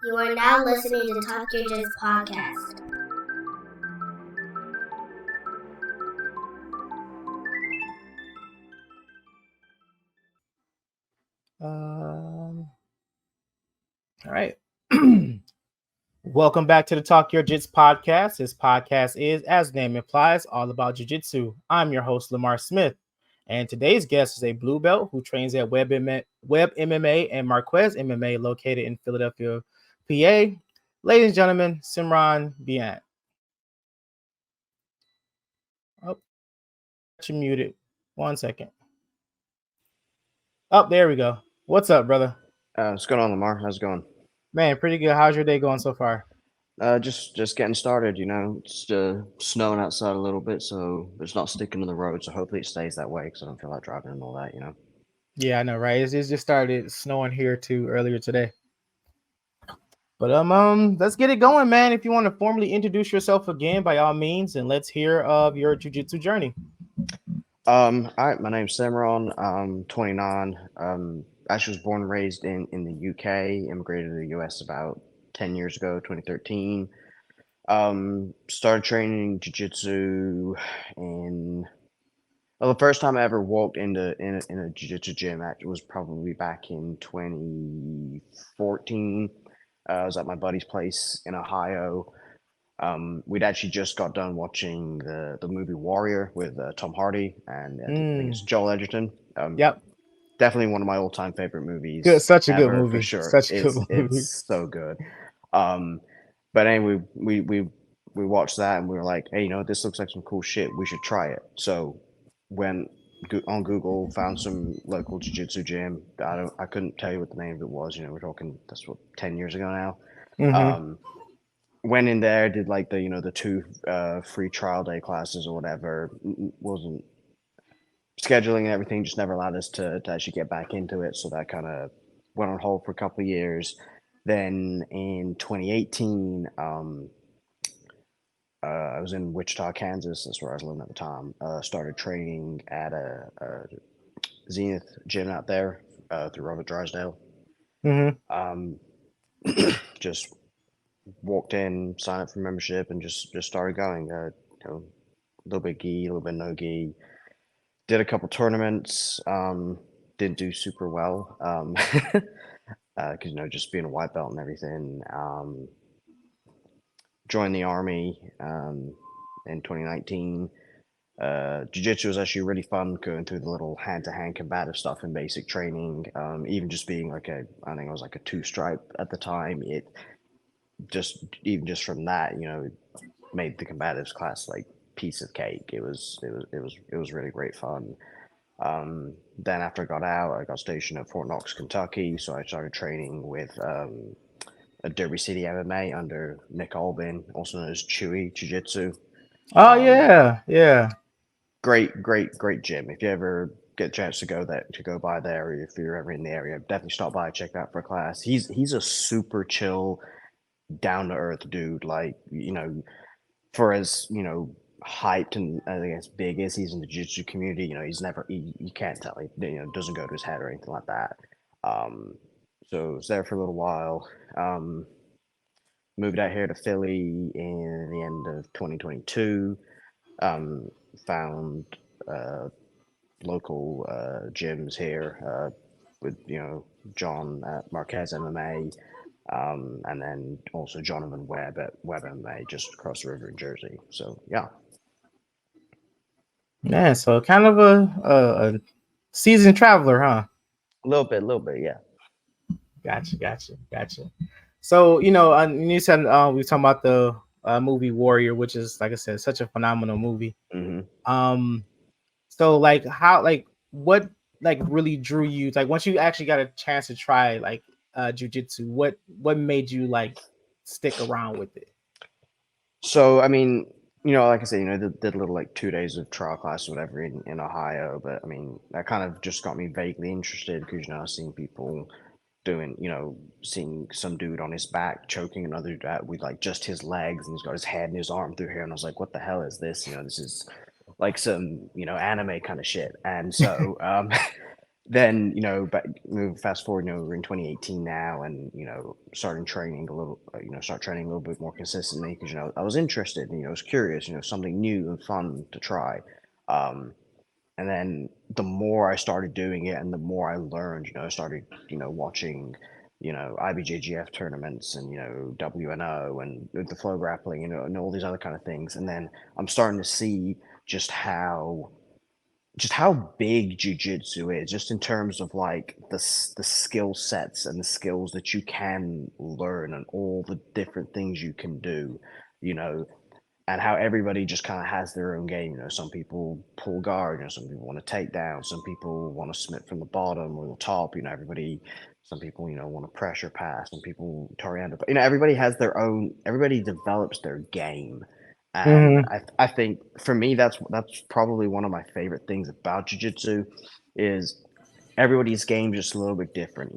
You are now listening to Talk Your Jits podcast. All right. Welcome back to the Talk Your Jits podcast. This podcast is, as the name implies, all about jiu-jitsu. I'm your host, Lamar Smith. And today's guest is a blue belt who trains at Web MMA and Marquez MMA located in Philadelphia, PA. Ladies and gentlemen, Simron Biant. Oh, you're muted. 1 second. Oh, there we go. What's up, brother? What's going on, Lamar? How's it going? Man, pretty good. How's your day going so far? Just getting started. It's snowing outside a little bit, so it's not sticking to the road. So hopefully it stays that way because I don't feel like driving and all that. Yeah, I know, right? It's just started snowing here too earlier today. But let's get it going, man. If you want to formally introduce yourself again, by all means, and let's hear of your jiu-jitsu journey. All right. My name's Simron. I'm 29. Actually was born and raised in the UK. Immigrated to the US about 10 years ago, 2013. Started training jiu-jitsu the first time I ever walked in a jiu-jitsu gym actually was probably back in 2014. I was at my buddy's place in Ohio. We'd actually just got done watching the movie Warrior with Tom Hardy and I think it's Joel Edgerton. Yep. Definitely one of my all-time favorite movies. Good, such a ever, good movie. For sure. Such a good movie. It's so good. But anyway, we watched that and we were like, hey, this looks like some cool shit. We should try it. So went on Google, found some local jiu-jitsu gym. I couldn't tell you what the name of it was. We're talking, that's what, 10 years ago now. Mm-hmm. Went in there, did like the two free trial day classes or whatever. Wasn't scheduling and everything, just never allowed us to actually get back into it. So that kind of went on hold for a couple of years. Then in 2018, I was in Wichita, Kansas. That's where I was living at the time. Started training at a Zenith gym out there through Robert Drysdale. Mm-hmm. Just walked in, signed up for membership, and just started going. A little bit gi, a little bit no gi. Did a couple tournaments. Didn't do super well because just being a white belt and everything. Joined the army in 2019. Jiu-jitsu was actually really fun going through the little hand-to-hand combative stuff in basic training. Even just being I think I was like a two-stripe at the time. It just from that, made the combatives class like piece of cake. It was really great fun. Then after I got out, I got stationed at Fort Knox, Kentucky. So I started training with a Derby City MMA under Nick Albin, also known as Chewy Jiu-Jitsu. Oh yeah. Great gym. If you ever get a chance to go by there, or if you're ever in the area, definitely stop by, check that out for a class. He's a super chill, down to earth dude. Like, for as hyped and I guess big as he's in the jiu-jitsu community, he's never you can't tell he doesn't go to his head or anything like that. So I was there for a little while. Moved out here to Philly in the end of 2022. Found local gyms here with John at Marquez MMA, and then also Jonathan Webb at Webb MMA just across the river in Jersey. So yeah. Yeah, so kind of a seasoned traveler, huh? A little bit, yeah. Gotcha. So you said we were talking about the movie Warrior, which is, like I said, such a phenomenal movie. Mm-hmm. So what really drew you? Like once you actually got a chance to try jiu-jitsu, what made you stick around with it? So I mean, like I said, did a little 2 days of trial class or whatever in Ohio, but I mean that kind of just got me vaguely interested because I've seen people doing, seeing some dude on his back choking another dude out with just his legs, and he's got his head and his arm through here, and I was like, what the hell is this? This is like some anime kind of shit. And so then move fast forward, we're in 2018 now, and starting training a little, start training a little bit more consistently because I was interested, and I was curious, something new and fun to try. Um, and then the more I started doing it and the more I learned, I started, watching, IBJJF tournaments and, WNO and the flow grappling, and all these other kind of things. And then I'm starting to see just how big jujitsu is, just in terms of like the skill sets and the skills that you can learn and all the different things you can do, you know, and how everybody just kind of has their own game. Some people pull guard, some people want to take down, some people want to submit from the bottom or the top. Everybody, some people, want to pressure pass, some people Toriander. But everybody has their own. Everybody develops their game, and Mm-hmm. I think for me that's probably one of my favorite things about jiu-jitsu is everybody's game is just a little bit different.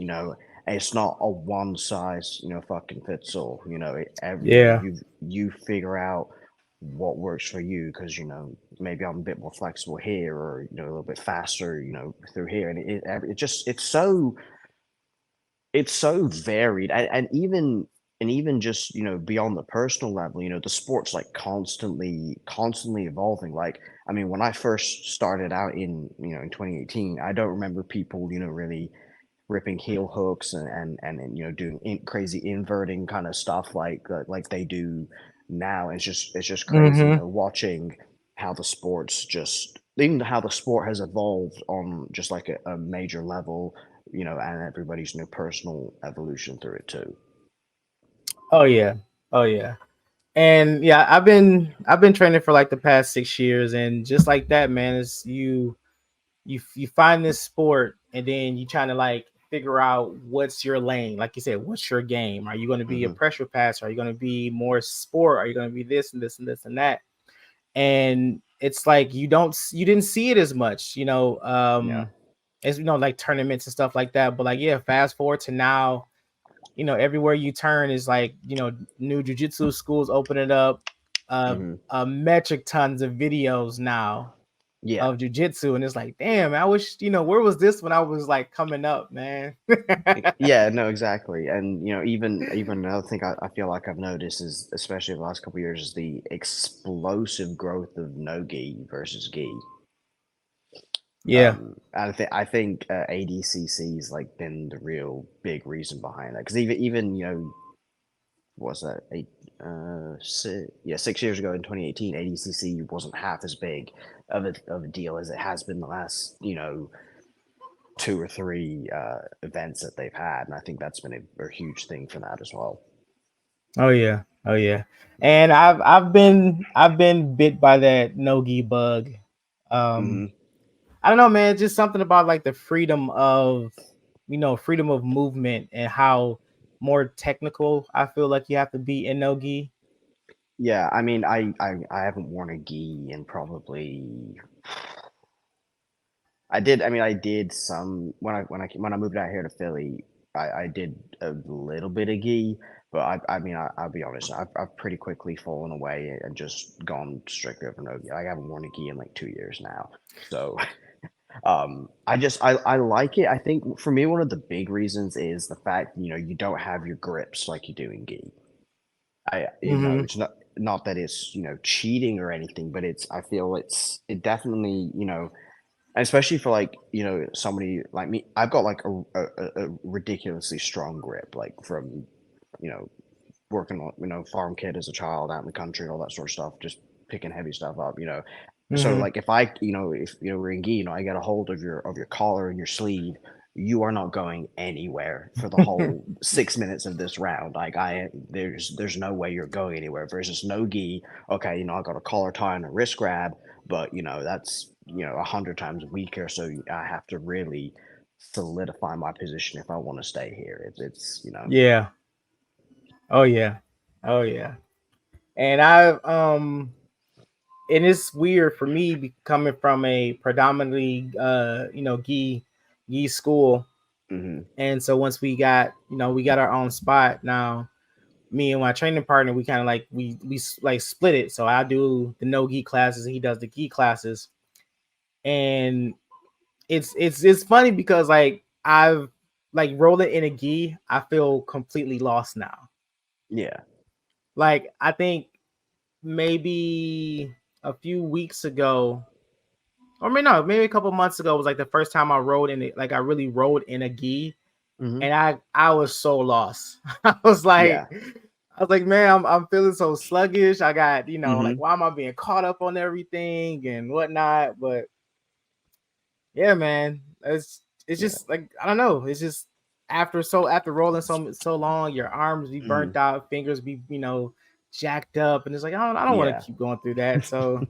It's not a one size fucking fits all. Yeah. You figure out what works for you because maybe I'm a bit more flexible here or a little bit faster through here, and it just it's so varied, and even just beyond the personal level, the sport's like constantly evolving. Like, I mean, when I first started out in 2018, I don't remember people really ripping heel hooks and doing crazy inverting kind of stuff like they do now. It's just crazy, Mm-hmm. watching how the sports just even how the sport has evolved on just like a major level, and everybody's personal evolution through it too. Oh yeah. Oh yeah. And yeah, I've been training for like the past 6 years, and just like that, man, is you find this sport, and then you trying to like figure out what's your lane. Like you said, what's your game? Are you going to be a Hmm. pressure passer? Are you going to be more sport? Are you going to be this and this and this and that? And it's like you didn't see it as much, Yeah. as like tournaments and stuff like that. But like, yeah, fast forward to now, everywhere you turn is like, new jujitsu schools opening up, Hmm. metric tons of videos now Yeah. of jujitsu, and it's like, damn, I wish, where was this when I was like coming up, man? Yeah, no, exactly. And even another thing I feel like I've noticed is, especially the last couple of years, is the explosive growth of no gi versus gi. Yeah. I think ADCC's like been the real big reason behind that, because even what's that, 6 years ago in 2018, ADCC wasn't half as big of a deal as it has been the last two or three events that they've had, and I think that's been a huge thing for that as well. Oh yeah. Oh yeah. And I've been bit by that nogi bug. Um, Hmm. I don't know, man. Just something about like the freedom of movement, and how more technical I feel like you have to be in nogi. Yeah, I mean, I haven't worn a gi in probably. I did. I mean, I did some when I moved out here to Philly. I did a little bit of gi, but I'll be honest. I've pretty quickly fallen away and just gone strictly over no gi. I haven't worn a gi in like 2 years now. So I like it. I think for me, one of the big reasons is the fact you don't have your grips like you do in gi. Mm-hmm. It's not that it's cheating or anything, but I feel it definitely and especially for like somebody like me. I've got like a ridiculously strong grip, like from you know working on farm kid as a child out in the country and all that sort of stuff, just picking heavy stuff up. So Mm-hmm. like if I if we're in gi, I get a hold of your collar and your sleeve, you are not going anywhere for the whole 6 minutes of this round. Like there's no way you're going anywhere. Versus no gi, okay, I got a collar tie and a wrist grab, but that's 100 times weaker. So I have to really solidify my position if I want to stay here. It's. Yeah. Oh yeah. Oh yeah. And and it's weird for me coming from a predominantly gi school. Hmm. And so once we got our own spot now, me and my training partner, we kind of like we like split it. So I do the no gi classes, and he does the gi classes. And it's funny because like I've like rolling in a gi, I feel completely lost now. Yeah. Like I think maybe a few weeks ago, or maybe no, maybe a couple months ago was like the first time I rode in it. Like I really rode in a gi, Hmm. and I was so lost. Yeah. I was like, man, I'm feeling so sluggish. I got like Hmm. why am I being caught up on everything and whatnot? But yeah, man, it's Yeah. just like I don't know. It's just after rolling so long, your arms be Hmm. burnt out, fingers be jacked up, and it's like I don't want Yeah. to keep going through that. So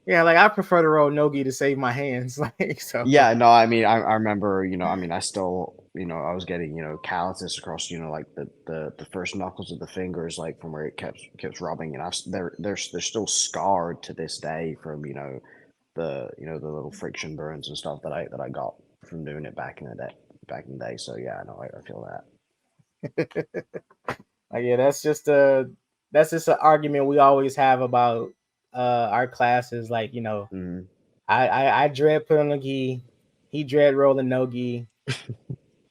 yeah, like I prefer to roll nogi to save my hands. Like so. Yeah, no, I mean, I remember, I mean, I still, I was getting, calluses across, like the first knuckles of the fingers, like from where it kept rubbing, and they're still scarred to this day from, the little friction burns and stuff that I got from doing it back in the day. So yeah, no, I feel that. Like, yeah, that's just an argument we always have about our classes. Like, Hmm. I dread putting on a gi, he dread rolling no gi.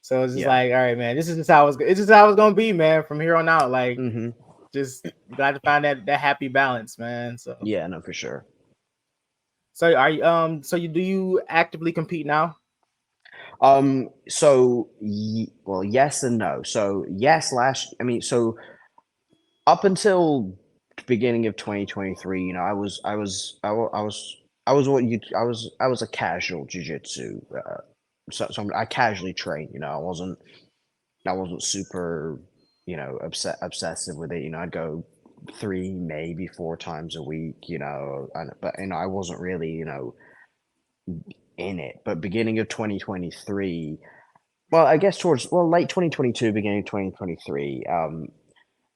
So it's just Yeah. like, all right, man, this is just how it's just how it's gonna be, man, from here on out. Like, Hmm. just you got to find that happy balance, man. So Yeah, no, for sure. so you do you actively compete now? So, well, yes and no. So, yes, I mean, so up until the beginning of 2023, I was a casual jujitsu. So I casually trained. I wasn't super, obsessive with it. I'd go three, maybe four times a week. But I wasn't really, in it. But beginning of 2023, well, I guess towards late 2022, beginning of 2023.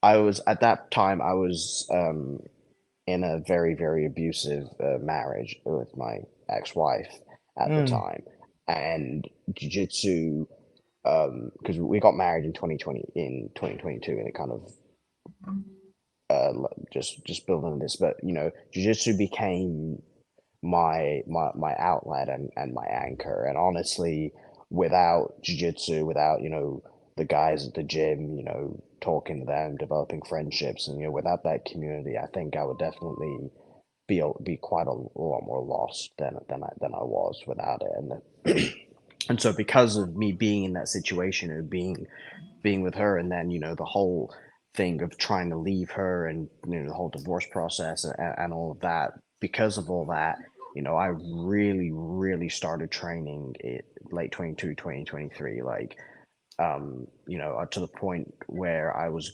I was at that time I was in a very, very abusive marriage with my ex-wife at the Mm, time, and jiu-jitsu, because we got married in 2022, and it kind of just building on this, but jiu-jitsu became my outlet and my anchor. And honestly, without jiu-jitsu, without the guys at the gym, talking to them, developing friendships, and without that community, I think I would definitely be quite a lot more lost than I was without it. And so because of me being in that situation and being with her, and then the whole thing of trying to leave her, and the whole divorce process, and all of that, because of all that, I really, really started training it late 22, 2023, like to the point where I was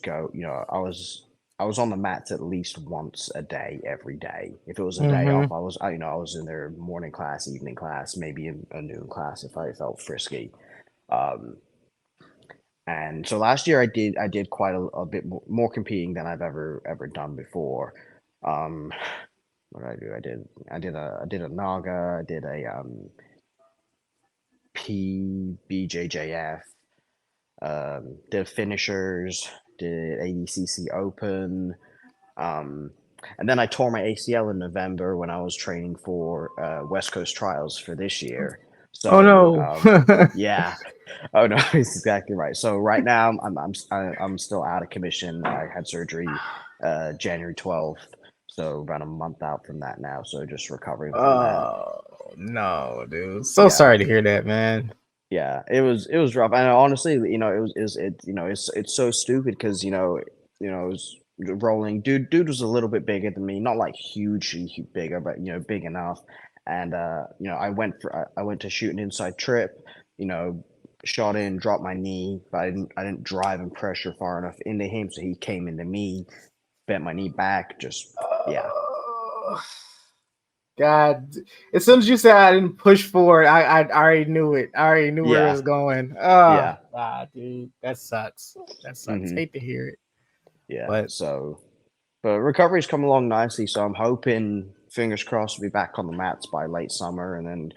on the mats at least once a day, every day. If it was a day mm-hmm. off, I was in there morning class, evening class, maybe a noon class if I felt frisky. Um, and so last year I did quite a bit more competing than I've ever done before. Um, what did I do? I did a Naga, I did a PBJJF, did finishers, did ADCC Open, um, and then I tore my ACL in November when I was training for West Coast Trials for this year. Oh So no. yeah, oh no, it's exactly right. So right now I'm still out of commission. I had surgery January 12th, so about a month out from that now. So just recovering from that. Oh no, dude. So Yeah, sorry to hear that, man. yeah, it was rough, and honestly, it's so stupid because it was rolling. Dude was a little bit bigger than me, not like hugely bigger, but big enough. And I went to shoot an inside trip, you know, shot in, dropped my knee, but I didn't drive and pressure far enough into him, so he came into me, bent my knee back, just yeah, Oh, God, as soon as you said I didn't push forward, I already knew it. I already knew where it yeah, was going. Oh, yeah. God, dude, that sucks. That sucks. Hmm. Hate to hear it, Yeah, but so but recovery's come along nicely, so I'm hoping, fingers crossed, to be back on the mats by late summer, and then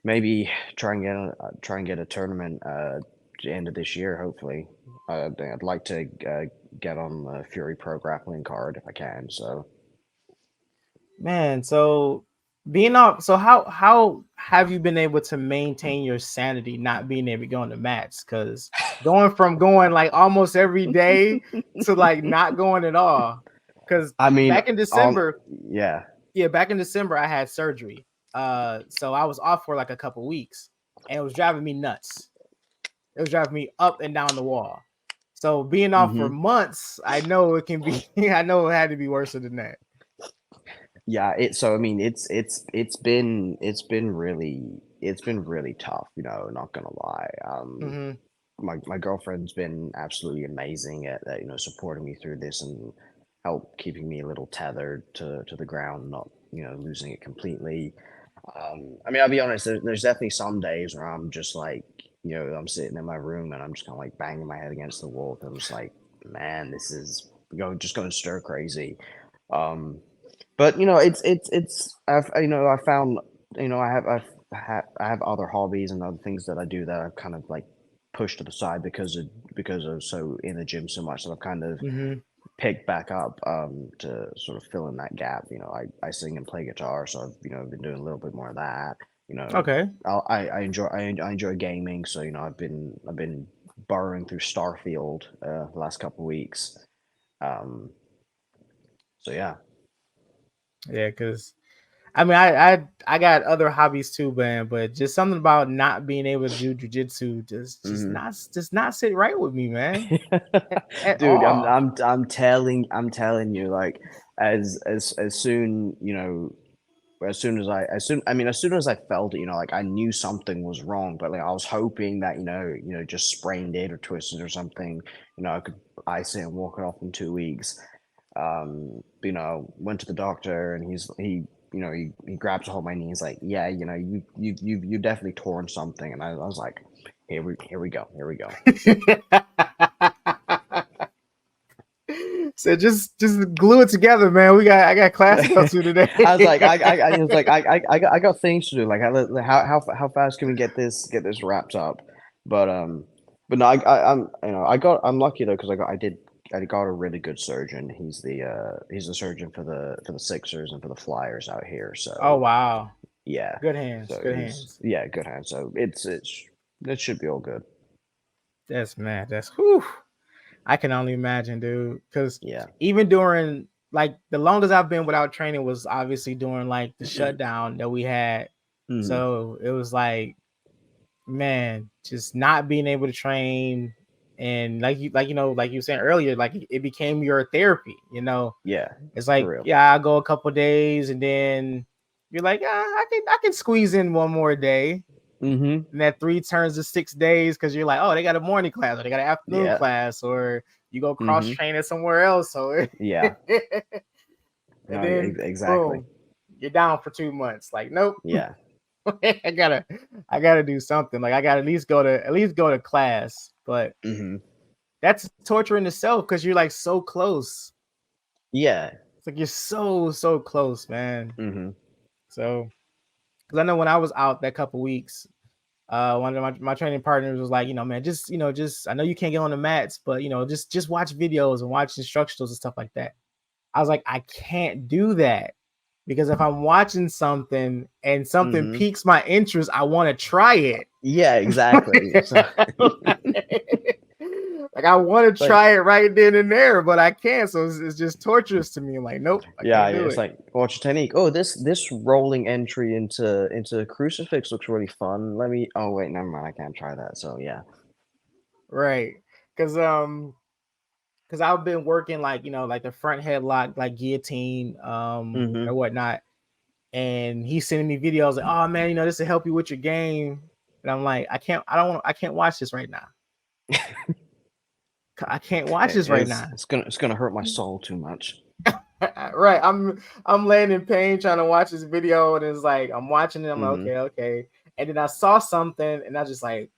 maybe try and get a tournament the end of this year. Hopefully, I'd like to get on the Fury Pro grappling card if I can. So man, so being off. So how have you been able to maintain your sanity, not being able to go on the mats? Because going from going like almost every day to like not going at all. Because I mean, back in December, yeah. yeah, back in December I had surgery. So I was off for like a couple weeks, and it was driving me nuts. It was driving me up and down the wall. So being off for Hmm. months, I know it can be. I know it had to be worse than that. Yeah, so I mean, it's been really tough, not gonna lie. Hmm. My girlfriend's been absolutely amazing at supporting me through this and help keeping me a little tethered to the ground, not losing it completely. I mean, I'll be honest, there's definitely some days where I'm just like, I'm sitting in my room and I'm just kind of like banging my head against the wall. 'Cause I'm just like, man, this is just going stir crazy. Um, but I found I have other hobbies and other things that I do that I've kind of like pushed to the side because of so in the gym so much that I've kind of Hmm. picked back up to sort of fill in that gap. I sing and play guitar, so I've been doing a little bit more of that. You know, Okay. I enjoy gaming, so I've been burrowing through Starfield the last couple of weeks. Um, so yeah. Yeah, because I mean, I got other hobbies too, man. But just something about not being able to do jujitsu Hmm. just not sit right with me, man, at Dude, all. I'm telling you, like as soon as soon as I felt it, like I knew something was wrong, but like I was hoping that just sprained it or twisted or something, I could ice it and walk it off in 2 weeks. Went to the doctor and he grabs a hold of my knee. He's like, yeah, you definitely torn something, and I was like, here we go. So just glue it together, man. I got class to go to today. I was like, I was like, I got things to do. Like, how fast can we get this wrapped up? But no, I'm lucky though because I got a really good surgeon. He's the surgeon for the Sixers and for the Flyers out here. Oh So wow, yeah, good hands, so good he's hands. yeah, good hand. So it should be all good. That's man. That's whew. I can only imagine, dude. Because Yeah. even during like the longest I've been without training was obviously during like the shutdown that we had. Hmm. So it was like, man, just not being able to train, and like you were saying earlier, like it became your therapy. Yeah, It's for like, real. yeah, I go a couple days, and then you're like, I can squeeze in one more day. Mm-hmm. And that 3 turns to 6 days because you're like, oh, they got a morning class or they got an afternoon Yeah. class or you go cross Mm-hmm. train it somewhere else. So Yeah. and No, then exactly. boom, you're down for 2 months. Like, nope, Yeah. I gotta do something. Like I gotta at least go to class. But Mm-hmm. that's torture in itself because you're like so close. Yeah. It's like you're so close, man. Mm-hmm. So because I know when I was out that couple weeks, one of my training partners was like, man, just I know you can't get on the mats, but just watch videos and watch instructionals and stuff like that. I was like, I can't do that because if I'm watching something and something Mm-hmm. piques my interest, I want to try it. Yeah, exactly. So Like I want to like, try it right then and there, but I can't. So it's just torturous to me. I'm like, nope, I yeah, can't yeah, do it's it. like watch your technique. Oh, this rolling entry into crucifix looks really fun. Oh wait, never mind. I can't try that. So yeah. Right. Because I've been working like like the front headlock, like guillotine, Mm-hmm. or whatnot. And he's sending me videos like, oh man, this will help you with your game. And I'm like, I can't watch this right now. I can't watch this right It's now. it's gonna hurt my soul too much. Right. I'm laying in pain trying to watch this video, and it's like I'm watching it. I'm like, Mm-hmm. okay. And then I saw something, and I just like,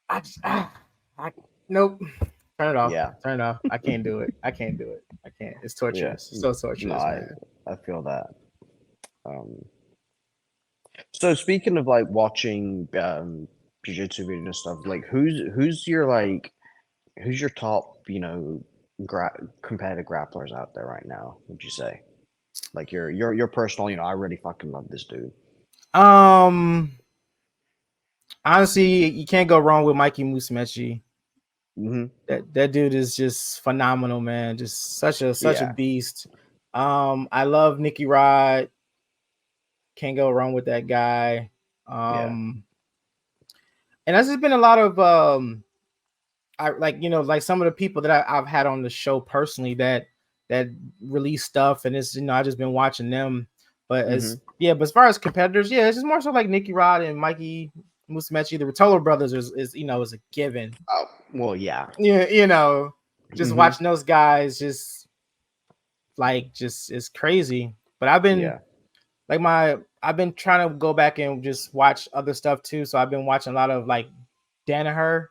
I just, I nope. Turn it off. Yeah. Turn it off. I can't do it. I can't do it. I can't. It's Yeah. torturous. So No, torturous, man. I feel that. Um, so speaking of like watching jiu-jitsu videos and stuff, like who's your top, competitive grapplers out there right now, would you say? Like your personal, I really fucking love this dude. Um, honestly, you can't go wrong with Mikey Musumeci. Hmm. That dude is just phenomenal, man. Just such a Yeah, beast. I love Nicky Rod. Can't go wrong with that guy. yeah. Um, and there's just been a lot of I like like some of the people that I've had on the show personally that release stuff, and it's I've just been watching them. But Hmm. but as far as competitors, yeah, it's just more so like Nicky Rod and Mikey Musumeci. The Rotolo brothers is is a given. Oh, well, yeah. Yeah, just Hmm. watching those guys just is crazy. But Yeah. I've been trying to go back and just watch other stuff too. So I've been watching a lot of like Danaher,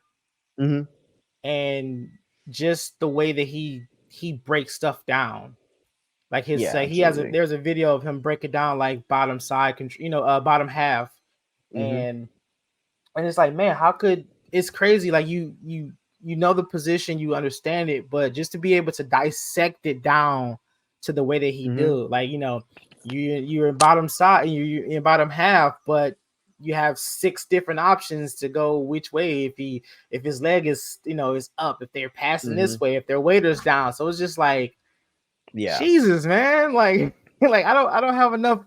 Hmm. and just the way that he breaks stuff down. Like Yeah, he has absolutely. there's a video of him breaking down like bottom side, bottom half, Hmm. and it's like, man, how could it's crazy? Like you know the position, you understand it, but just to be able to dissect it down to the way that he Hmm. do, like you're in bottom side and you're in bottom half, but you have six different options to go which way if his leg is is up, if they're passing Hmm. this way, if their waiter's down. So it's just like Yeah. Jesus, man, like like I don't have enough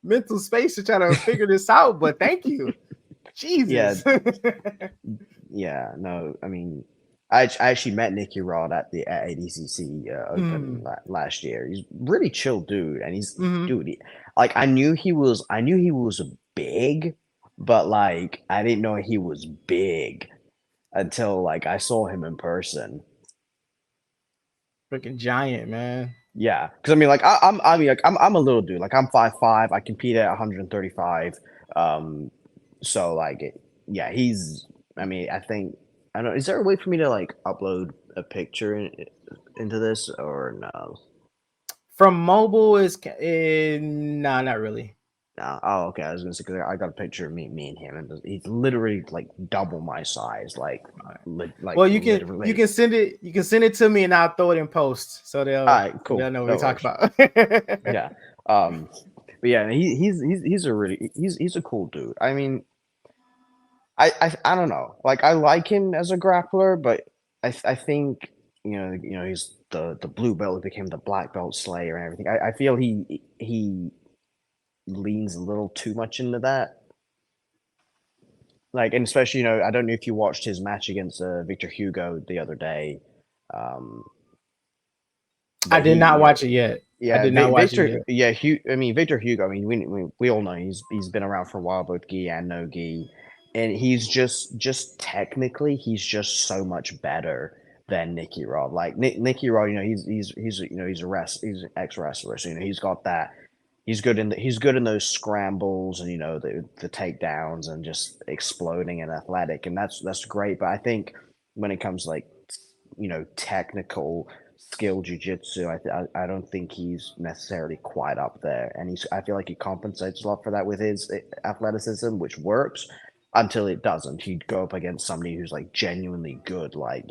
mental space to try to figure this out, but thank you. Yeah. Jesus. Yeah. No, I mean, I actually met Nicky Rod at ADCC Open Mm, last year. He's really chill dude, and mhm. dude. Like I knew he was big, but like I didn't know he was big until like I saw him in person. Freaking giant, man. Yeah, because I mean, like I'm a little dude. Like I'm 5'5". I compete at 135. Um, so like, yeah, he's. I mean, I think I don't know. Is there a way for me to like upload a picture into this or no? From mobile nah, not really. No. Oh, okay. I was gonna say 'cause I got a picture of me and him, and he's literally like double my size. Like, All right. like Well, you literally. can send it to me and I'll throw it in post so All right, they'll cool. know what That we talk works. about. Yeah. But yeah, he's a really he's a cool dude. I mean, I don't know. Like I like him as a grappler, but I think he's the blue belt who became the black belt slayer and everything. I feel he leans a little too much into that. Like, and especially I don't know if you watched his match against Victor Hugo the other day, um, I but did he not watch it yet. I yeah did not watch it Victor yet. yeah I mean Victor Hugo. I mean we all know he's been around for a while, both gi and no gi, and he's just technically he's just so much better than Nicky Rod. Like Nicky Rod, he's an ex wrestler, so he's got that. He's good in those scrambles and the takedowns and just exploding and athletic, and that's great. But I think when it comes to, like, technical skill jujitsu, I don't think he's necessarily quite up there, and I feel like he compensates a lot for that with his athleticism, which works until it doesn't. He'd go up against somebody who's like genuinely good, like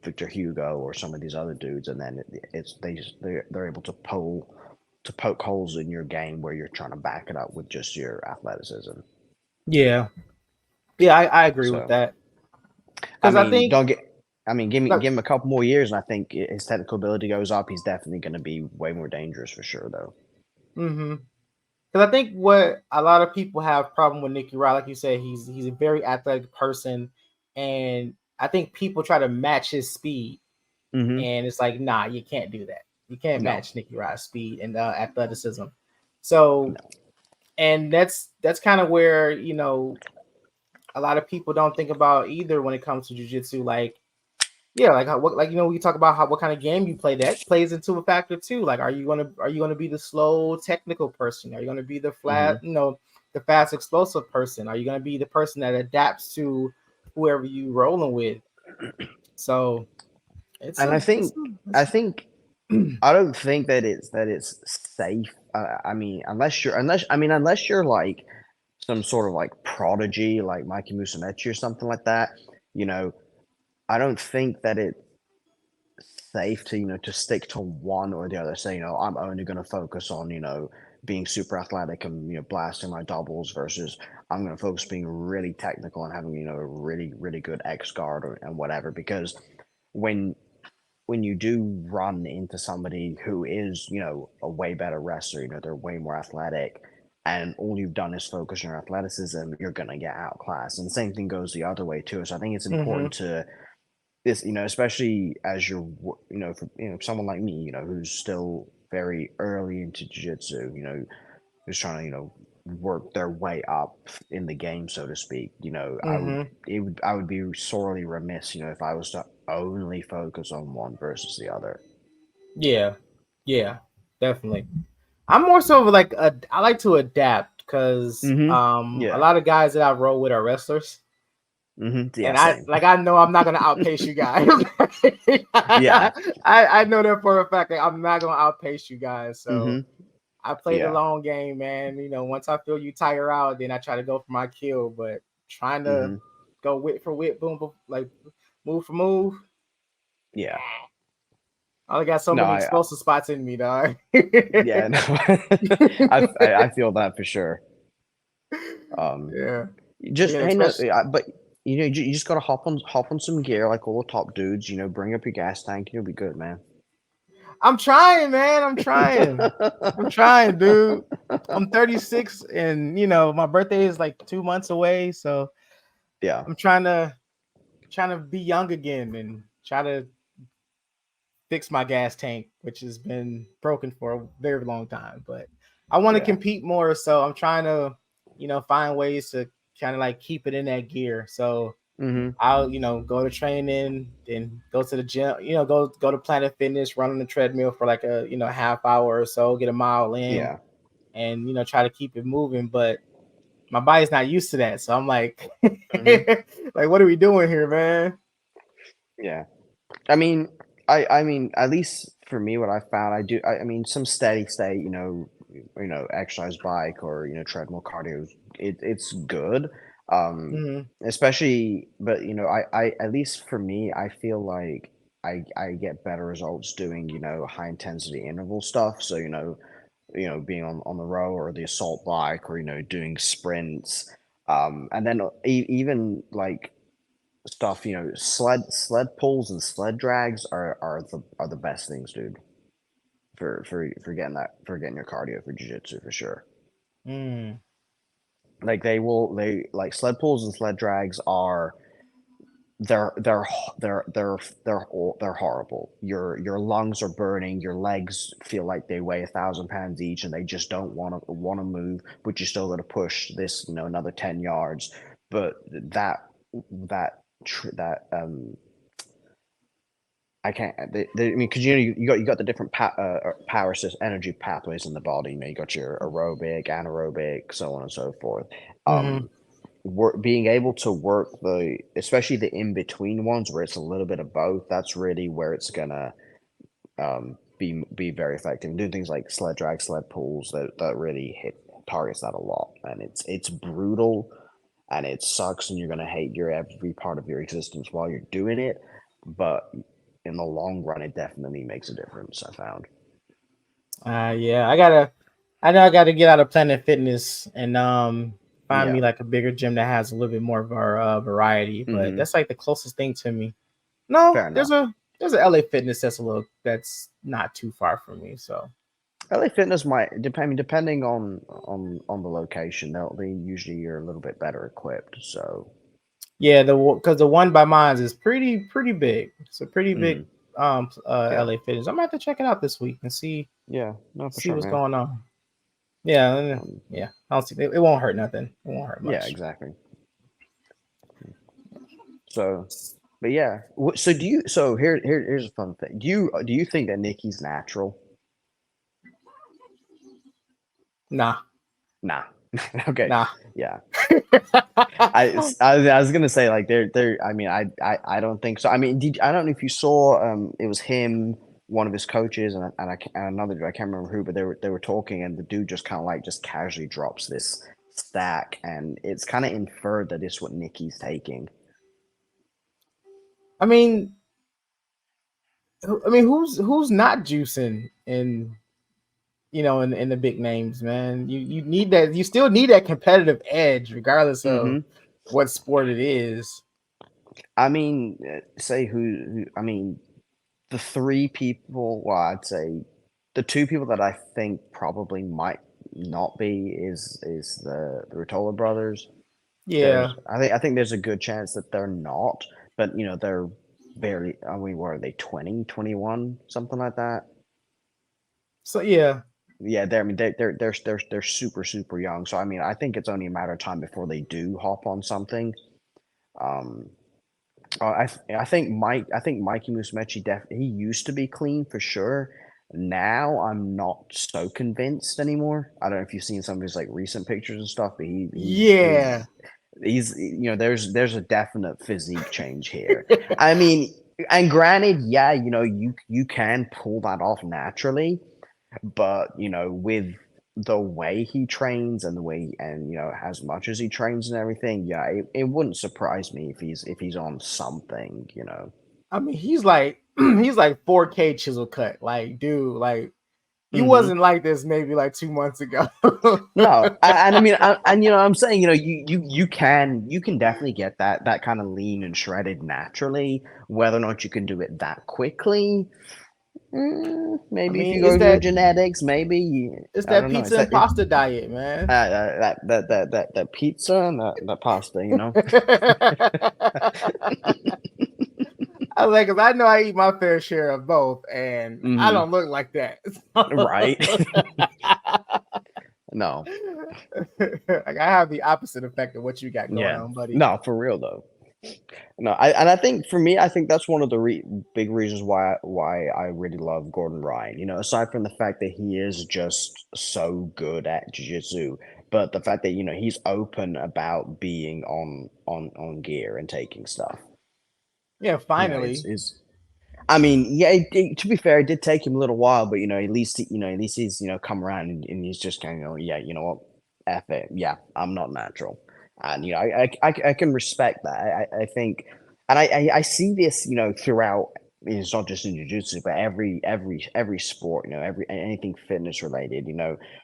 Victor Hugo or some of these other dudes, and then they're able to poke holes in your game where you're trying to back it up with just your athleticism. Yeah. Yeah, I agree with So that. I Because I mean, think don't get. I mean, like give him a couple more years, and I think his technical ability goes up. He's definitely going to be way more dangerous for sure, though. mm-hmm. Because I think what a lot of people have problem with Nicky Rod, like you said, he's a very athletic person, and I think people try to match his speed, Mm-hmm. and it's like, nah, you can't do that. You can't No, match Nicky Rod's speed and athleticism. So, no. and that's kind of where a lot of people don't think about either when it comes to jujitsu. Like, yeah, like we talk about what kind of game you play. That plays into a factor too. Like, are you gonna be the slow technical person? Are you gonna be the Mm-hmm. flat, the fast explosive person? Are you gonna be the person that adapts to whoever you rolling with? So it's And a it's I think I don't think that it's safe. I mean, unless you're like some sort of like prodigy, like Mikey Musumeci or something like that. You know, I don't think that it's safe to to stick to one or the other. Say I'm only going to focus on being super athletic and blasting my doubles versus I'm going to focus being really technical and having a really good X guard and whatever. Because when you do run into somebody who is a way better wrestler, they're way more athletic, and all you've done is focus on your athleticism, you're going to get outclassed. And the same thing goes the other way too. So I think it's Mm-hmm. important to this, especially as you're, for, someone like me, who's still very early into jiu-jitsu, who's trying to, work their way up in the game, so to speak. Mm-hmm. I would be sorely remiss, if I was to only focus on one versus the other. Yeah. Yeah. Definitely. I'm more so of like I like to adapt because a Yeah. lot of guys that I roll with are wrestlers. Yeah. And I Same. like I know I'm not gonna outpace you guys. Yeah. I know that for a fact. Like, I'm not gonna outpace you guys. So hmm I play the Yeah. long game, man. Once I feel you tire out, then I try to go for my kill. But trying to hmm go whip for whip, boom, boom, like move for move. Yeah. I only got so No, many I explosive spots in me, dog. yeah, no. I feel that for sure. Um, Yeah. just Yeah, hey, no, especially but you just gotta hop on some gear like all the top dudes. Bring up your gas tank, you'll be good, man. I'm trying, man. I'm trying, dude. I'm 36 and my birthday is like 2 months away. So Yeah. I'm trying to be young again and try to fix my gas tank, which has been broken for a very long time. But I want to Yeah. compete more. So I'm trying to, find ways to kind of like keep it in that gear. So hmm I'll, go to training, then go to the gym, go to Planet Fitness, run on the treadmill for like a, half hour or so, get a mile in Yeah. and, try to keep it moving. But my body's not used to that. So I'm like, hmm like, what are we doing here, man? Yeah. I mean, I mean, at least for me, what I found, I mean, some steady state, exercise bike or treadmill cardio, it's good. Mm-hmm. Especially, but I at least for me, I feel like I get better results doing high intensity interval stuff. So being on the row or the assault bike or doing sprints, and then even like stuff, sled pulls and sled drags are the best things, dude. For getting for getting your cardio for jiu-jitsu for sure. Mm. Like they like sled pulls and sled drags are they're they're they're horrible. Your lungs are burning, your legs feel like they weigh 1,000 pounds each and they just don't want to move, but you still got to push this another 10 yards. But that I can't. I mean, because you got the different power energy pathways in the body. You got your aerobic, anaerobic, so on and so forth. Mm-hmm. Being able to work especially the in between ones where it's a little bit of both. That's really where it's gonna be very effective. Doing things like sled drag, sled pulls that really hit targets that a lot, and it's brutal, and it sucks, and you're gonna hate your every part of your existence while you're doing it, but in the long run, it definitely makes a difference. I found. Yeah, I know I gotta get out of Planet Fitness and find Yeah. me like a bigger gym that has a little bit more of our variety. But hmm that's like the closest thing to me. No, Fair there's enough. a LA Fitness that's not too far from me. So LA Fitness might depending on the location. They usually are a little bit better equipped. So. yeah, because the one by mine is pretty big. It's a pretty big hmm Yeah. LA Fitness. I'm gonna have to check it out this week and see Yeah. No, for see sure, what's man. going on. Yeah, Um, yeah. I don't see it won't hurt nothing. It won't hurt yeah. much. Exactly. So, but yeah. So do you? So here's a fun thing. Do you think that Nikki's natural? Nah, Nah. Okay. nah. Yeah. I was gonna say like they're I mean I don't think so. I mean I don't know if you saw it was him, one of his coaches, and another dude, I can't remember who, but they were talking, and the dude just kind of like just casually drops this stack, and it's kind of inferred that it's what Nikki's taking. I mean, I mean, who's not juicing in the big names, man? You need that. You still need that competitive edge, regardless of Hmm. what sport it is. I mean, say I mean, the three people. Well, I'd say the two people that I think probably might not be is the Rotolo brothers. Yeah. I think there's a good chance that they're not, but they're barely. I mean, what are they? 20, 21, something like that. So yeah, Yeah, I mean, they're super super young. So I mean, I think it's only a matter of time before they do hop on something. Um, I think Mikey Musumeci he used to be clean for sure. Now I'm not so convinced anymore. I don't know if you've seen some of his like recent pictures and stuff, but yeah. he's there's a definite physique change here. I mean, and granted, yeah, you can pull that off naturally, but with the way he trains and the way and as much as he trains and everything, yeah, it wouldn't surprise me if he's on something. I mean, he's like he's like 4K chisel cut. Like, dude, like he Hmm. wasn't like this maybe like 2 months ago. No, and I mean, and I'm saying, you can definitely get that kind of lean and shredded naturally. Whether or not you can do it that quickly, I maybe if mean, you go through genetics, maybe. it's I that don't know. It's pizza and pasta diet, man. that pizza and that pasta. I was like, cause I know I eat my fair share of both, and I Hmm. don't look like that. Right. No. Like I have the opposite effect of what you got going Yeah. on, buddy. No, for real though. No, I think for me, I think that's one of the big reasons why I really love Gordon Ryan. Aside from the fact that he is just so good at jiu-jitsu, but the fact that he's open about being on gear and taking stuff. Yeah, It's finally. is. I mean, yeah. To be fair, it did take him a little while, but at least he's come around and he's just kind of yeah, you know what, F it, yeah, I'm not natural, and I can respect that. I think, and I see this throughout. It's not just in jiu-jitsu, but every sport, anything fitness related.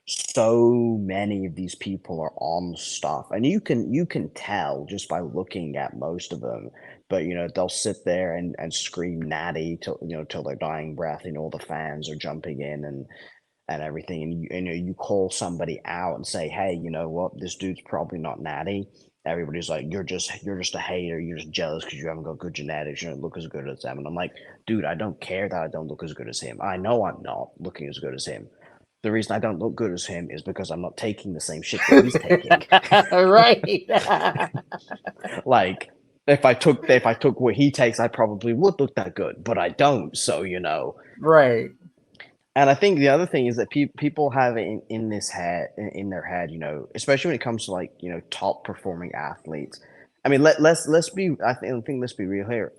So many of these people are on stuff, and you can tell just by looking at most of them. But they'll sit there and scream natty till their dying breath. All the fans are jumping in and everything, and you call somebody out and say, hey, you know what, this dude's probably not natty. Everybody's like, you're just a hater, you're just jealous because you haven't got good genetics, you don't look as good as them. And I'm like, dude, I don't care that I don't look as good as him. I know I'm not looking as good as him. The reason I don't look good as him is because I'm not taking the same shit that he's taking. Right. Like, if I took what he takes, I probably would look that good, but I don't. So. Right. And I think the other thing is that people have it in this head in their head, especially when it comes to like top performing athletes. I mean, let's be. I think let's be real here.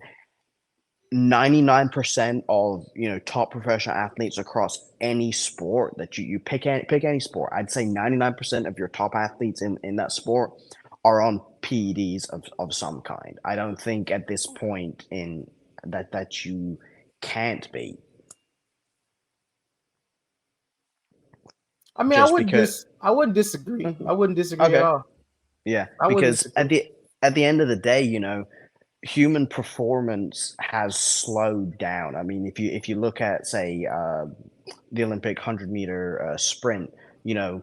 99% of top professional athletes across any sport that you pick any sport. I'd say 99% of your top athletes in that sport are on PEDs of some kind. I don't think at this point in that you can't be I mean, just because. I wouldn't disagree. Mhm. I wouldn't disagree at Okay. all. Yeah, I wouldn't because at disagree. the end of the day, human performance has slowed down. I mean, if you look at say the Olympic 100-meter sprint, you know,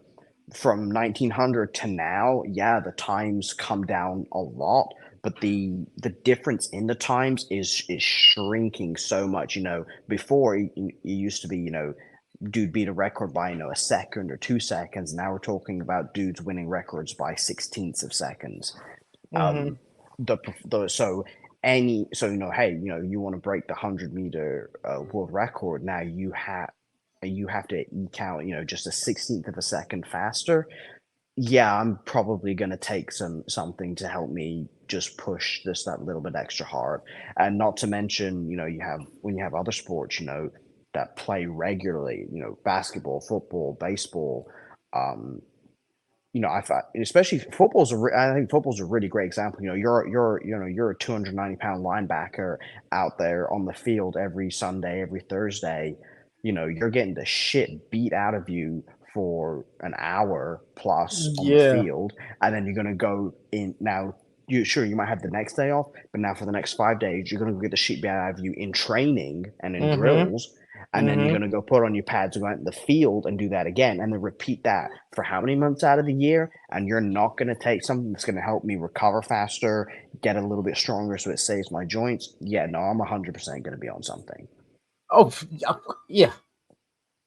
from 1900 to now, yeah, the times come down a lot, but the difference in the times is shrinking so much. Before it used to be, dude beat a record by a second or 2 seconds. Now we're talking about dudes winning records by sixteenths of seconds. Hmm. The so any so hey, you want to break the 100-meter world record. Now you have to eke out just a sixteenth of a second faster. Yeah, I'm probably going to take something to help me just push this that little bit extra hard. And not to mention, when you have other sports that play regularly, basketball, football, baseball, um especially I think football's a really great example. You're a 290-pound linebacker out there on the field every Sunday, every Thursday. You're getting the shit beat out of you for an hour plus on the Yeah. field, and then you're gonna go in now. You might have the next day off, but now for the next 5 days, you're gonna get the shit beat out of you in training and in Mm-hmm. drills, and then you're Mm-hmm. going to go put on your pads and go out in the field and do that again, and then repeat that for how many months out of the year? And you're not going to take something that's going to help me recover faster, get a little bit stronger so it saves my joints? Yeah, no, I'm 100% going to be on something. Oh, yeah.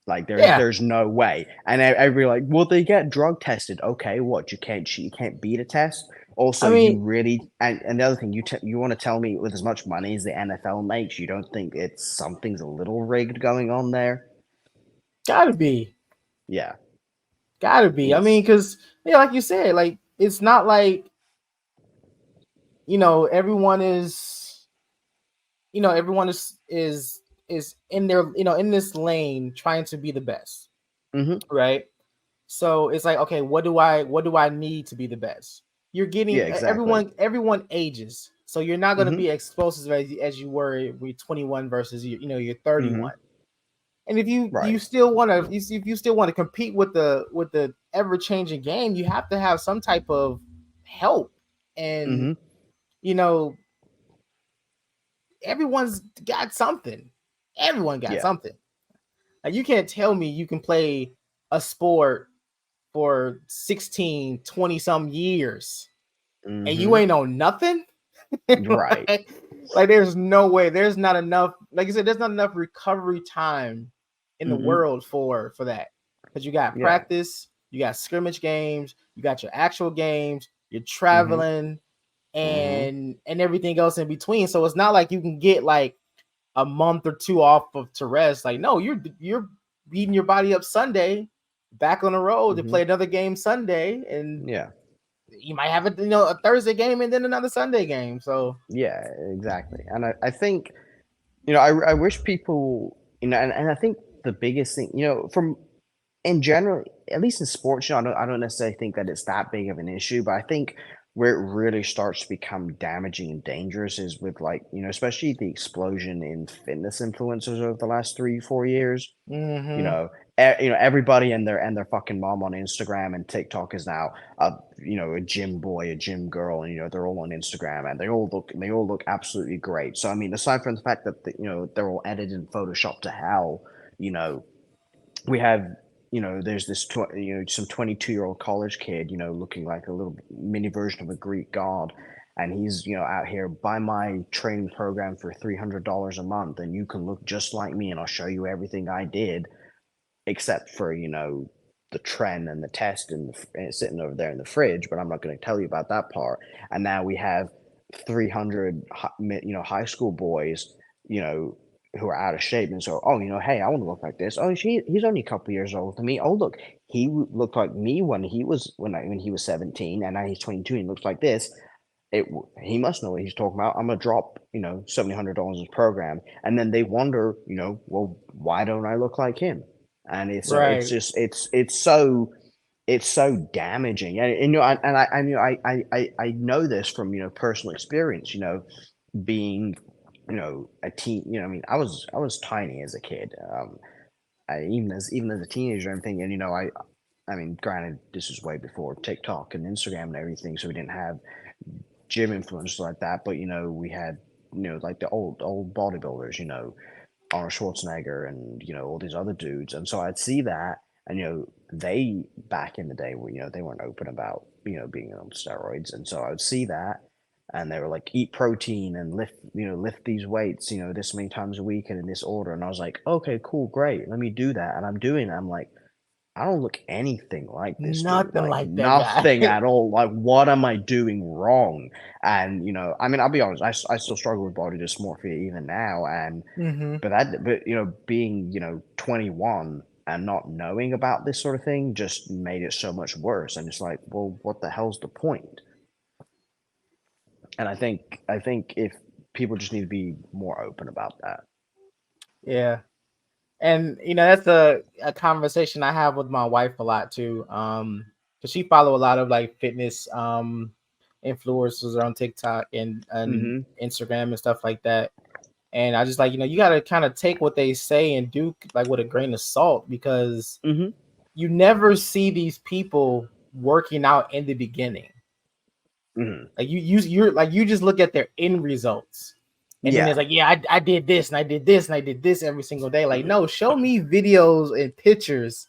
Like Yeah. there's no way. And everybody like, well, they get drug tested. Okay, what, you can't beat a test? Also, I you mean, really and the other thing, you want to tell me with as much money as the NFL makes, you don't think it's something's a little rigged going on there? gotta be. Yeah. Gotta be. I mean, It's because like you said, like it's not like everyone is everyone is in their in this lane trying to be the best, mm-hmm. right? So it's like, okay, what do I need to be the best? You're getting Yeah, exactly. everyone ages, so you're not going to Mm-hmm. be explosive as you were with 21 versus you're Mm-hmm. 31. And if you Right. still want to if you still want to compete with the ever changing game, you have to have some type of help. And Mm-hmm. you know everyone's got something. Everyone got Yeah. something. Like, you can't tell me you can play a sport for 16, 20 some years and you Mm-hmm. ain't know nothing. Right. like there's no way. There's not enough, like I said, there's not enough recovery time in the Mm-mm. world for that. Because you got Yeah. practice, you got scrimmage games, you got your actual games, you're Mm-hmm. traveling, Mm-hmm. and everything else in between. So it's not like you can get like a month or two off of to rest. Like, no, you're beating your body up Sunday, back on the road to Mm-hmm. play another game Sunday, and Yeah. you might have a Thursday game and then another Sunday game. So Yeah, exactly. And I think, I wish people, and I think the biggest thing, from in general, at least in sports, I don't necessarily think that it's that big of an issue, but I think where it really starts to become damaging and dangerous is with, like, especially the explosion in fitness influencers over the last 3, 4 years. You mm-hmm. know, everybody and their fucking mom on Instagram and TikTok is now a gym boy, a gym girl, and they're all on Instagram and they all look absolutely great. So I mean, aside from the fact that they're all edited in Photoshop to hell, you know, we have there's this some 22-year-old college kid, looking like a little mini version of a Greek god, and he's out here, buy my training program for $300 a month and you can look just like me and I'll show you everything I did, except for the trend and the test and sitting over there in the fridge, but I'm not going to tell you about that part. And now we have 300 high school boys, you know who are out of shape, and so, oh, hey, I want to look like this. Oh, he's only a couple years older than me. Oh, look, he looked like me when he was 17, and now he's 22 and he looks like this. He must know what he's talking about. I'm gonna drop $700 his program, and then they wonder, well, why don't I look like him? And it's Right. just it's so damaging, and I know this from personal experience, being a teen. I mean, I was tiny as a kid, even as a teenager and everything, and I mean, granted, this was way before TikTok and Instagram and everything, so we didn't have gym influencers like that, but we had like the old bodybuilders, Arnold Schwarzenegger and all these other dudes, and so I'd see that, and they back in the day were they weren't open about being on steroids, and so I would see that, and they were like, eat protein and lift these weights this many times a week and in this order, and I was like, okay, cool, great, let me do that, and I'm doing it. I'm like, I don't look anything like this dude, Nothing like like that guy. nothing at all. Like, what am I doing wrong? And I mean, I'll be honest, I still struggle with body dysmorphia even now. And mm-hmm. but being 21 and not knowing about this sort of thing just made it so much worse. And it's like, well, what the hell's the point? And I think if people just need to be more open about that. Yeah. And that's a conversation I have with my wife a lot too. because she follow a lot of like fitness influencers on TikTok and Instagram and stuff like that. And I just like, you got to kind of take what they say and do like with a grain of salt, because you never see these people working out in the beginning. Like you're like, you just look at their end results. And then it's like, yeah, I did this and I did this and I did this every single day. Like, no, show me videos and pictures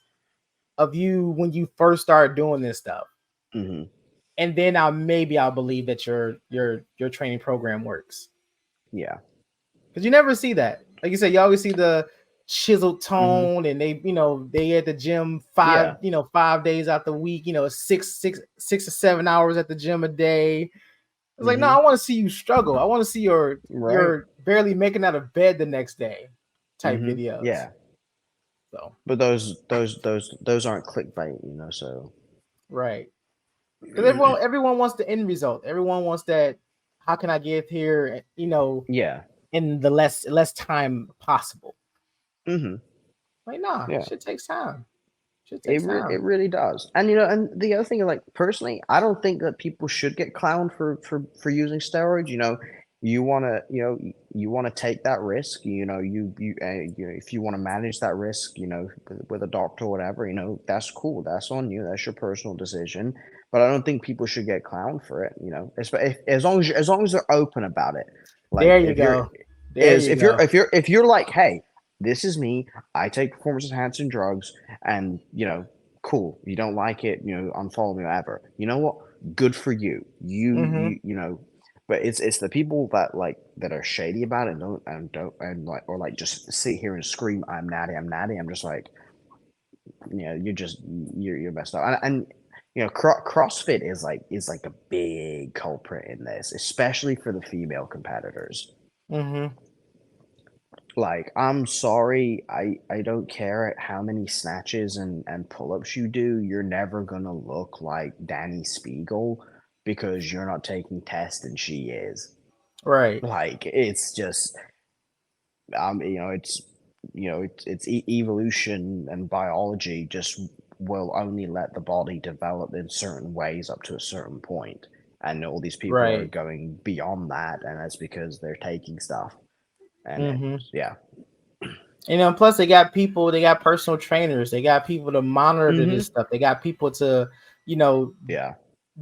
of you when you first start doing this stuff. And then I'll believe that your training program works. Yeah. Because you never see that. Like you said, you always see the chiseled tone, and they at the gym 5 days out the week, 6 or 7 hours at the gym a day. It's like, no, I want to see you struggle. I want to see you're barely making out of bed the next day type videos. Yeah. So, but those aren't clickbait, so right. Because everyone wants the end result. Everyone wants that. How can I get here? In the less time possible. Like, nah, shit takes time. It really does. And and the other thing is, like, personally, I don't think that people should get clowned for using steroids. You want to take that risk. If you want to manage that risk, with a doctor or whatever, that's cool. That's on you. That's your personal decision. But I don't think people should get clowned for it. As long as they're open about it. Like, there you go. If you're like, hey, this is me. I take performance enhancing drugs, and cool. You don't like it, unfollow me, whatever. You know what? Good for you. You But it's the people that are shady about it and just sit here and scream, I'm natty. I'm just like, you're messed up. And CrossFit is like a big culprit in this, especially for the female competitors. Like, I'm sorry, I don't care how many snatches and pull-ups you do, you're never gonna look like Danny Spiegel because you're not taking tests and she is. Right. Like, it's just, it's evolution and biology just will only let the body develop in certain ways up to a certain point. And all these people are going beyond that, and that's because they're taking stuff. And plus they got personal trainers, they got people to monitor this stuff, they got people to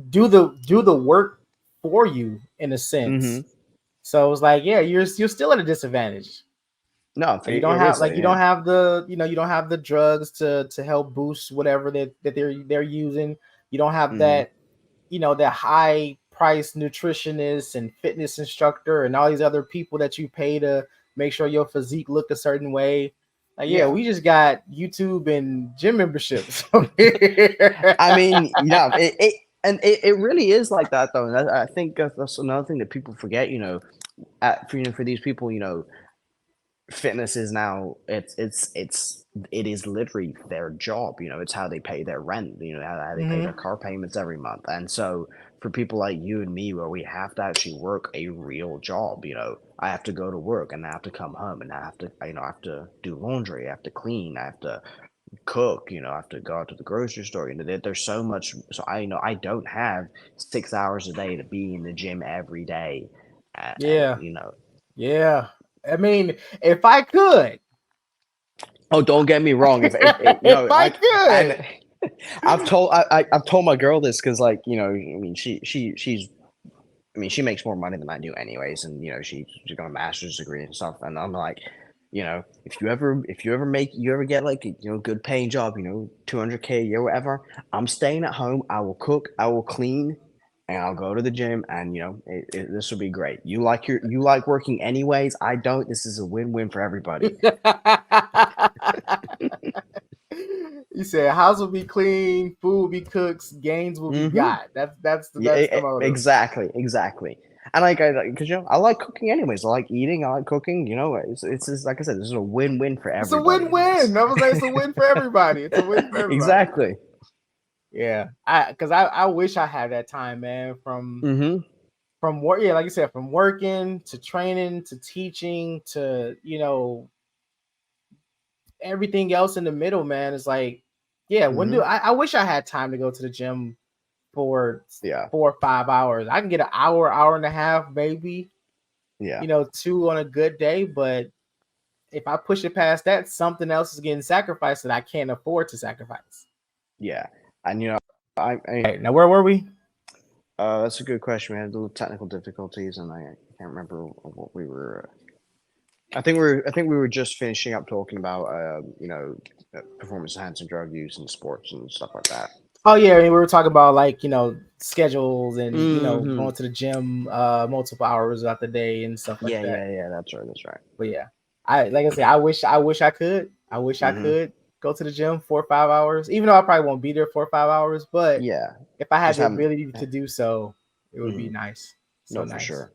do the work for you in a sense. So it's like, you're still at a disadvantage. No, you don't have the drugs to help boost whatever that they're using. You don't have that that high price nutritionist and fitness instructor and all these other people that you pay to make sure your physique look a certain way. Like, we just got YouTube and gym memberships. I mean, it really is like that, though. And I think that's another thing that people forget. For these people, fitness is now it is literally their job. It's how they pay their rent. How they pay their car payments every month. And so for people like you and me, where we have to actually work a real job, I have to go to work and I have to come home and I have to do laundry, I have to clean, I have to cook, I have to go out to the grocery store. There's so much. So I don't have 6 hours a day to be in the gym every day. I mean, if I could. Oh, don't get me wrong. If I could. I've told my girl this because, like, she makes more money than I do anyways, and she's got a master's degree and stuff, and I'm like, if you ever get like a good paying job, $200K a year, whatever, I'm staying at home. I will cook, I will clean, and I'll go to the gym, and this will be great. You like working anyways. I don't. This is a win-win for everybody. You said house will be clean, food will be cooked, gains will be got. That's the motive. Exactly. And because I like cooking anyways. I like eating. I like cooking. It's like I said, this is a win-win for everybody. It's a win-win. I was like, it's a win for everybody. It's a win for everybody. Exactly. Yeah, I wish I had that time, man. From work, like you said, from working to training to teaching to everything else in the middle, man. It's like, Yeah, when do I wish I had time to go to the gym for 4 or 5 hours. I can get an hour, hour and a half, maybe. Yeah. 2 on a good day, but if I push it past that, something else is getting sacrificed that I can't afford to sacrifice. Yeah. And Right, now where were we? That's a good question. We had little technical difficulties, and I can't remember what we were. I think we were just finishing up talking about performance enhancing drug use in sports and stuff like that. Oh yeah, we were talking about schedules and going to the gym multiple hours out the day and stuff like that. Yeah. That's right. But yeah, like I said, I wish I could. I wish I could go to the gym 4 or 5 hours, even though I probably won't be there 4 or 5 hours. But yeah, if I had the ability to do so, it would be nice. So nice. For sure.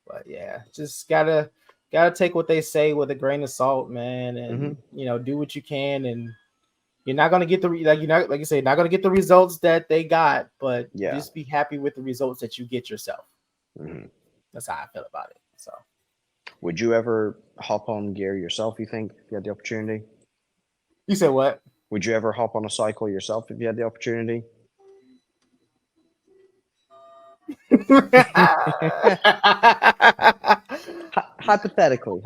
But yeah, just gotta take what they say with a grain of salt, man, and do what you can. And you're not gonna get like you say, not gonna get the results that they got, but just be happy with the results that you get yourself. That's how I feel about it. So, would you ever hop on gear yourself? You think if you had the opportunity? You said what? Would you ever hop on a cycle yourself if you had the opportunity? Hypothetically,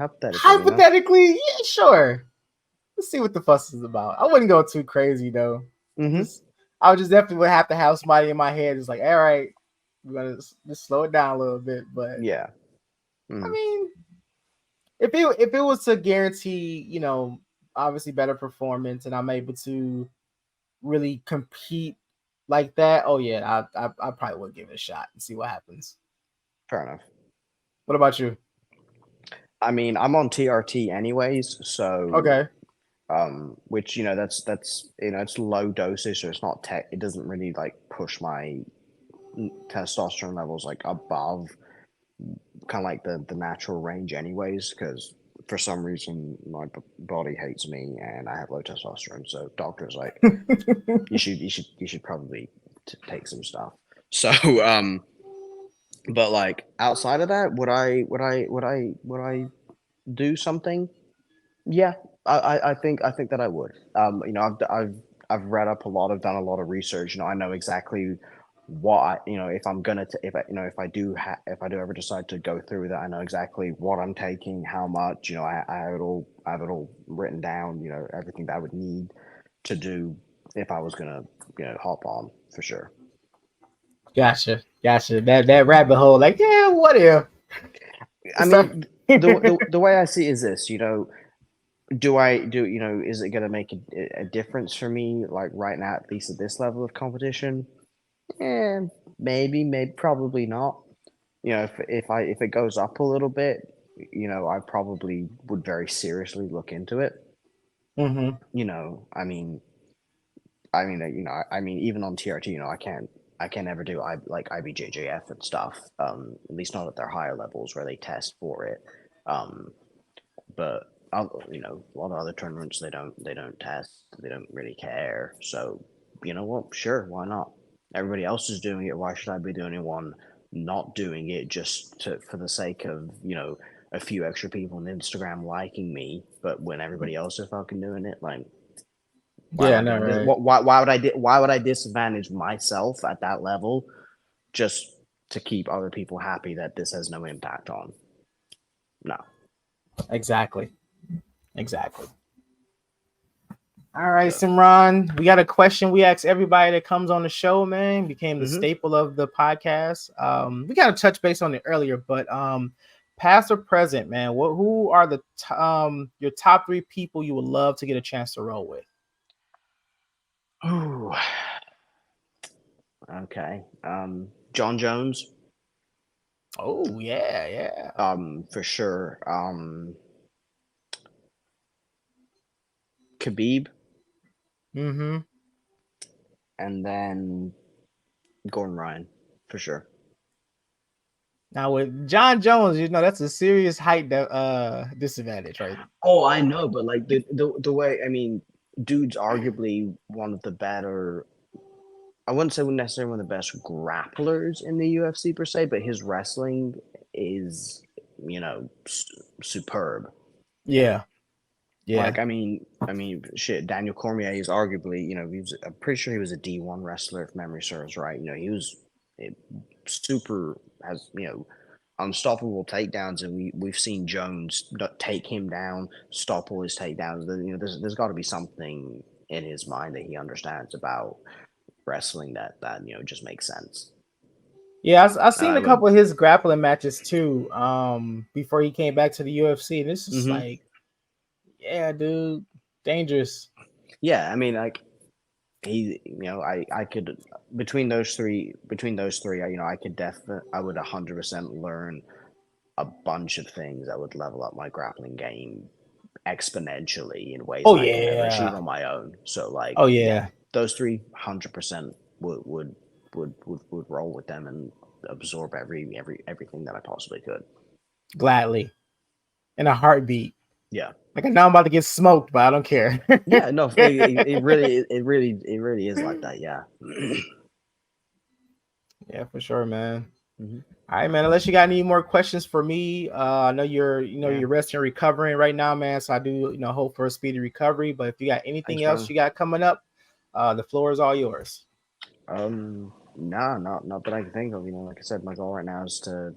yeah, sure. Let's see what the fuss is about. I wouldn't go too crazy though. I would just definitely have to have somebody in my head who's like, all right, we're gonna just slow it down a little bit. But yeah, I mean, if it was to guarantee, obviously better performance, and I'm able to really compete like that, oh yeah, I probably would give it a shot and see what happens. Fair enough. What about you? I mean, I'm on TRT anyways, so okay. Which that's it's low dosage, so it's not it doesn't really like push my testosterone levels like above kind of like the natural range anyways, because for some reason my body hates me and I have low testosterone, so doctor's like you should probably take some stuff. So but like outside of that, would I do something? Yeah, I think that I would. I've read up a lot. I've done a lot of research. I know exactly what if I'm gonna if I do ever decide to go through that, I know exactly what I'm taking, how much. I have it all written down. Everything that I would need to do if I was gonna hop on for sure. Gotcha. That rabbit hole, like, yeah, what if? I mean, the way I see it is this, is it going to make a difference for me, like right now, at least at this level of competition? Maybe, probably not. If it goes up a little bit, I probably would very seriously look into it. I mean, even on TRT, I can't ever do like IBJJF and stuff. At least not at their higher levels where they test for it. But a lot of other tournaments they don't test. They don't really care. So what? Sure, why not? Everybody else is doing it. Why should I be the only one not doing it just for the sake of a few extra people on Instagram liking me? But when everybody else is fucking doing it, like. Why would I disadvantage myself at that level just to keep other people happy that this has no impact on? No. Exactly. All right, Simron, we got a question we ask everybody that comes on the show, man. Became the staple of the podcast. We got to touch base on it earlier, but past or present, man, who are the your top 3 people you would love to get a chance to roll with? Ooh. Okay. John Jones. Oh, yeah. For sure. Khabib. And then Gordon Ryan, for sure. Now with John Jones, that's a serious height disadvantage, right? Oh, I know, but like the way, I mean, dude's arguably one of the better. I wouldn't say necessarily one of the best grapplers in the UFC per se, but his wrestling is, superb. Yeah. Yeah. Like, I mean, shit. Daniel Cormier is arguably, I'm pretty sure he was a D1 wrestler if memory serves right. He was super has unstoppable takedowns, and we've seen Jones take him down, stop all his takedowns. There's got to be something in his mind that he understands about wrestling that just makes sense. Yeah, I've seen I a would. couple of his grappling matches too. Before he came back to the UFC, and it's just Mhm. like, yeah, dude, dangerous. Yeah, I mean, like he, I could between those three, I could definitely, I would 100% learn a bunch of things that would level up my grappling game exponentially in ways Oh that I could never achieve yeah. on my own. So, like, Oh yeah, yeah. those three, 100% would roll with them and absorb everything that I possibly could. Gladly, in a heartbeat. Yeah. Like I know I'm about to get smoked, but I don't care. Yeah, no, it really is like that. Yeah. Yeah, for sure, man. Mm-hmm. All right, man. Unless you got any more questions for me, I know you're resting and recovering right now, man. So I do, hope for a speedy recovery. But if you got anything Thanks, else brother. you got coming up, the floor is all yours. No, not that I can think of. Like I said, my goal right now is to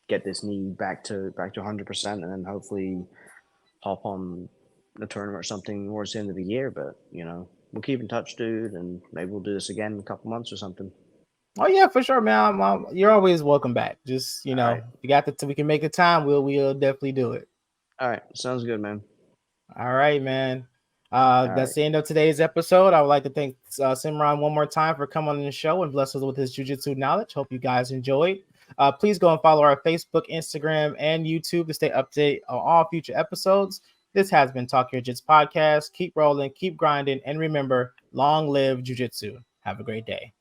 get this knee back to 100%, and then hopefully hop on the tournament or something towards the end of the year. But we'll keep in touch, dude, and maybe we'll do this again in a couple months or something. Oh yeah, for sure, man. You're always welcome back. Just All right. if you got we can make a time. We'll definitely do it. All right, sounds good, man. All right, man. All That's right. the end of today's episode. I would like to thank Simron one more time for coming on the show and bless us with his jiu-jitsu knowledge. Hope you guys enjoyed. Please go and follow our Facebook, Instagram, and YouTube to stay updated on all future episodes. This has been Talk Your Jits podcast. Keep rolling, keep grinding, and remember, long live jiu-jitsu. Have a great day.